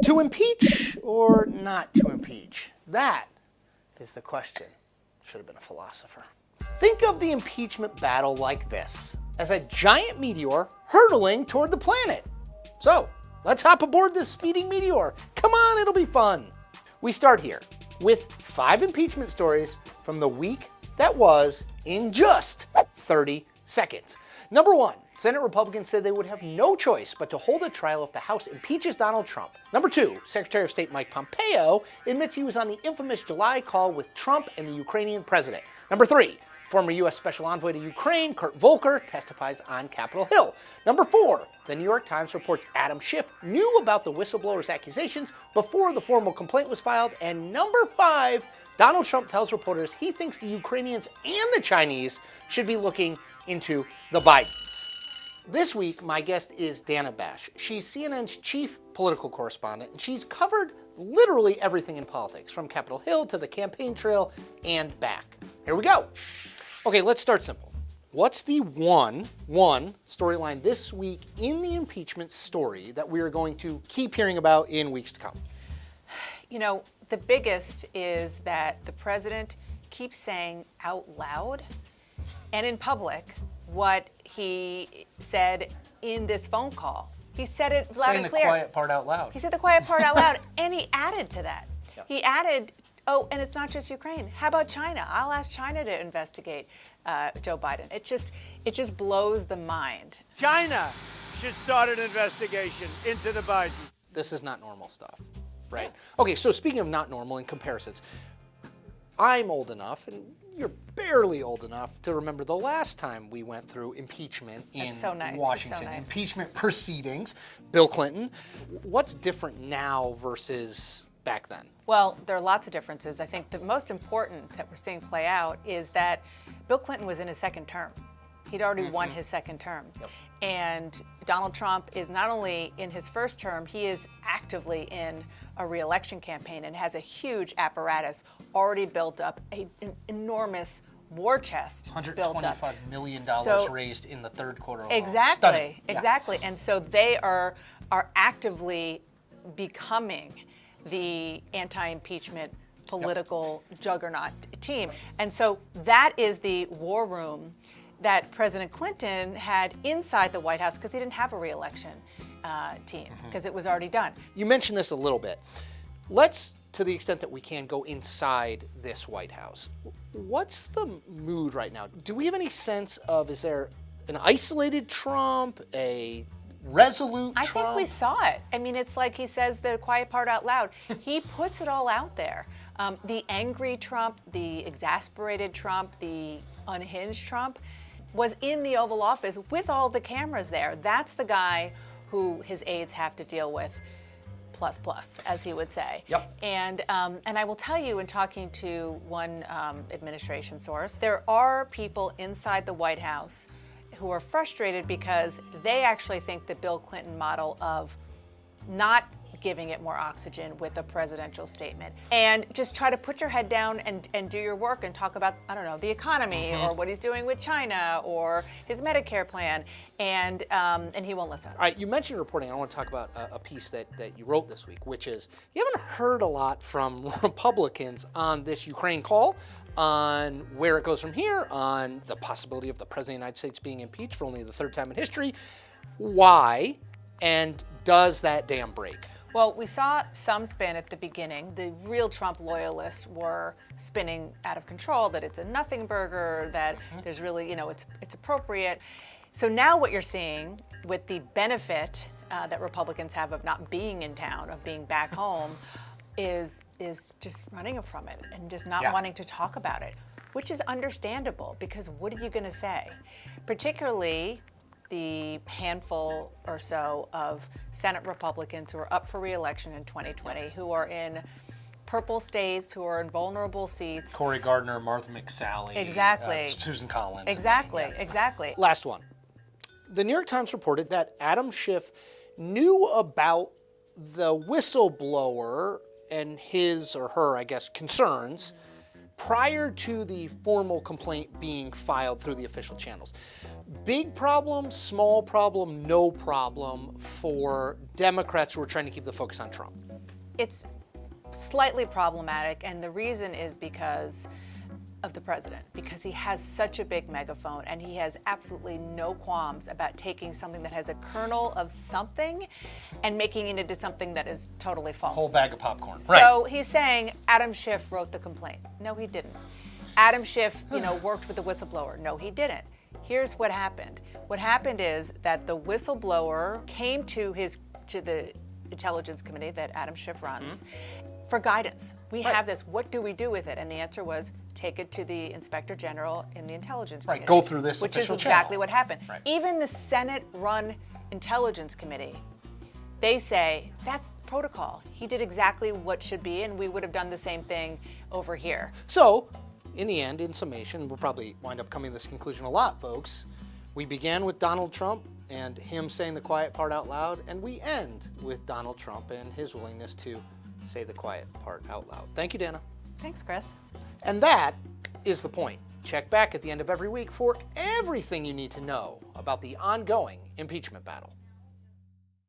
To impeach or not to impeach? That is the question. Should have been a philosopher. Think of the impeachment battle like this, as a giant meteor hurtling toward the planet. So, let's hop aboard this speeding meteor. Come on, it'll be fun. We start here with 5 impeachment stories from the week that was in just 30 seconds. Number 1, Senate Republicans said they would have no choice but to hold a trial if the House impeaches Donald Trump. Number 2, Secretary of State Mike Pompeo admits he was on the infamous July call with Trump and the Ukrainian president. Number 3, former U.S. Special Envoy to Ukraine Kurt Volker testifies on Capitol Hill. Number 4, the New York Times reports Adam Schiff knew about the whistleblower's accusations before the formal complaint was filed. And number 5, Donald Trump tells reporters he thinks the Ukrainians and the Chinese should be looking into the Bidens. This week, my guest is Dana Bash. She's CNN's chief political correspondent, and she's covered literally everything in politics, from Capitol Hill to the campaign trail and back. Here we go. Okay, let's start simple. What's the one storyline this week in the impeachment story that we are going to keep hearing about in weeks to come? You know, the biggest is that the president keeps saying out loud and in public what he said in this phone call. He said it loud and clear. Saying the quiet part out loud. He said the quiet part out loud, and he added to that. Yep. He added, oh, and it's not just Ukraine. How about China? I'll ask China to investigate Joe Biden. It just blows the mind. China should start an investigation into the Biden. This is not normal stuff, right? Okay, so speaking of not normal in comparisons, I'm old enough, and you're barely old enough to remember the last time we went through impeachment in Washington. Impeachment proceedings. Bill Clinton. What's different now versus back then? Well, there are lots of differences. I think the most important that we're seeing play out is that Bill Clinton was in his second term. He'd already won his second term. Yep. And Donald Trump is not only in his first term, he is actively in a re-election campaign and has a huge apparatus already built up, an enormous war chest built up. $125 million raised in the third quarter alone. Exactly, Yeah. exactly. And so they are actively becoming the anti-impeachment political juggernaut team. And so that is the war room that President Clinton had inside the White House because he didn't have a re-election team because it was already done. You mentioned this a little bit. Let's, to the extent that we can, go inside this White House. What's the mood right now? Do we have any sense of, is there an isolated Trump, a resolute Trump? I think we saw it. I mean, it's like he says the quiet part out loud. He puts it all out there. The angry Trump, the exasperated Trump, the unhinged Trump was in the Oval Office with all the cameras there. That's the guy who his aides have to deal with, plus, as he would say. Yep. And I will tell you, in talking to one administration source, there are people inside the White House who are frustrated because they actually think the Bill Clinton model of not giving it more oxygen with a presidential statement and just try to put your head down and do your work and talk about, I don't know, the economy or what he's doing with China or his Medicare plan, and he won't listen. All right, you mentioned reporting. I want to talk about a piece that you wrote this week, which is you haven't heard a lot from Republicans on this Ukraine call, on where it goes from here, on the possibility of the President of the United States being impeached for only the third time in history. Why, and does that dam break? Well, we saw some spin at the beginning. The real Trump loyalists were spinning out of control, that it's a nothing burger, that there's really, it's appropriate. So now what you're seeing with the benefit that Republicans have of not being in town, of being back home, is just running from it and just not wanting to talk about it, which is understandable because what are you going to say? Particularly the handful or so of Senate Republicans who are up for re-election in 2020, who are in purple states, who are in vulnerable seats. Cory Gardner, Martha McSally. Exactly. Susan Collins. Exactly. Last one. The New York Times reported that Adam Schiff knew about the whistleblower and his or her, I guess, concerns prior to the formal complaint being filed through the official channels. Big problem, small problem, no problem for Democrats who are trying to keep the focus on Trump. It's slightly problematic, and the reason is because of the president, because he has such a big megaphone and he has absolutely no qualms about taking something that has a kernel of something and making it into something that is totally false. Whole bag of popcorn. So he's saying Adam Schiff wrote the complaint. No, he didn't. Adam Schiff, worked with the whistleblower. No, he didn't. Here's what happened. What happened is that the whistleblower came to the Intelligence Committee that Adam Schiff runs for guidance. We have this. What do we do with it? And the answer was take it to the Inspector General in the Intelligence Committee. Go through this which is official exactly channel. what happened. Right. Even the Senate-run Intelligence Committee, they say that's protocol. He did exactly what should be, and we would have done the same thing over here. So, in the end, in summation, we'll probably wind up coming to this conclusion a lot, folks. We began with Donald Trump and him saying the quiet part out loud, and we end with Donald Trump and his willingness to say the quiet part out loud. Thank you, Dana. Thanks, Chris. And that is the point. Check back at the end of every week for everything you need to know about the ongoing impeachment battle.